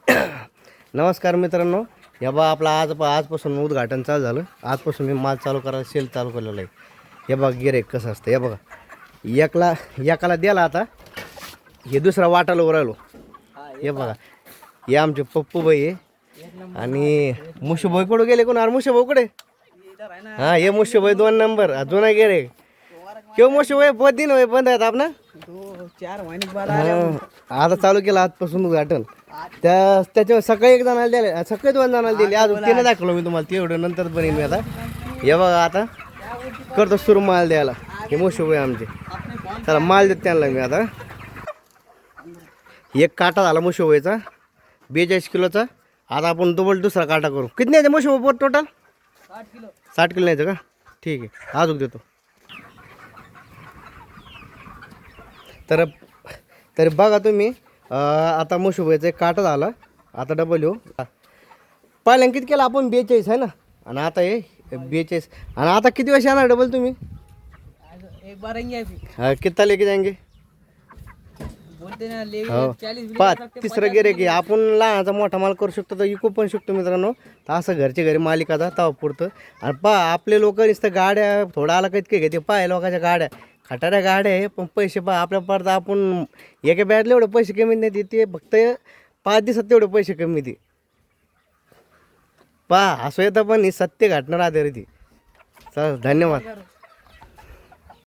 नमस्कार मित्रांनो, या बा आपला आजपासून उद्घाटन चालू झालं. आजपासून मी माल चालू करायला सेल चालू केलेला आहे. हे बघा गिरेक कसं असतं. हे बघा एकाला द्याला आता हे दुसरा वाटायला उरायलो. हे बघा हे आमचे पप्पू भाई आहे आणि मुशू भाई कुठं गेले कोण? अरे मुशू भाऊ कुठे? हां हे मुशू भाई 2 नंबर जुना गिरेक. क्यों मुशू भाई बहुत दिन बंद आहेत आपला 4 महिने बाद आता चालू केलं आजपासून उद्घाटन. त्याच्यावर सकाळी एक जणाला दिले, सकाळी 2 जणाला दिले, अजून तिने दाखवलं मी तुम्हाला तेवढं नंतर बनेन मी. आता हे बघा आता करतो सुरू माल द्यायला. हे मोशो आहे आमचे. चला माल देत त्यांना मी. आता एक काटा झाला मोशोबाईचा 42 किलोचा. आता आपण दुसरा काटा करू. किती न्यायचं मोशोबा टोटल? 60 किलो न्यायचं का? ठीक आहे अजून देतो. तर बघा तुम्ही आता मोशोबाईचा एक काटा झाला. आता डबल येऊ पहिल्यांदा किती केलं आपण 42 आहे ना, आणि आता हे 42. आणि आता किती वर्ष येणार डबल तुम्ही? एक बार आएंगे हाँ कितना लेके जाएंगे? बोलते ना ले हो 40 पाच तिसरं गिरे की आपण लहानाचा मोठा माल करू शकतो तर इको पण शकतो मित्रांनो. तर असं घरच्या घरी मालिकाचा तवा पुरतं. आणि आपले लोक नुसतं गाड्या थोडा आला काही घेते. लोकांच्या गाड्या खटाऱ्या गाड्या आहे, पण पैसे आपल्या पडता आपण एका बॅटला एवढे पैसे कमी नाही ते फक्त 5 दिवसात तेवढे पैसे कमी दे. असं येतं पण ही सत्य घटना राहते रे ती. चल धन्यवाद.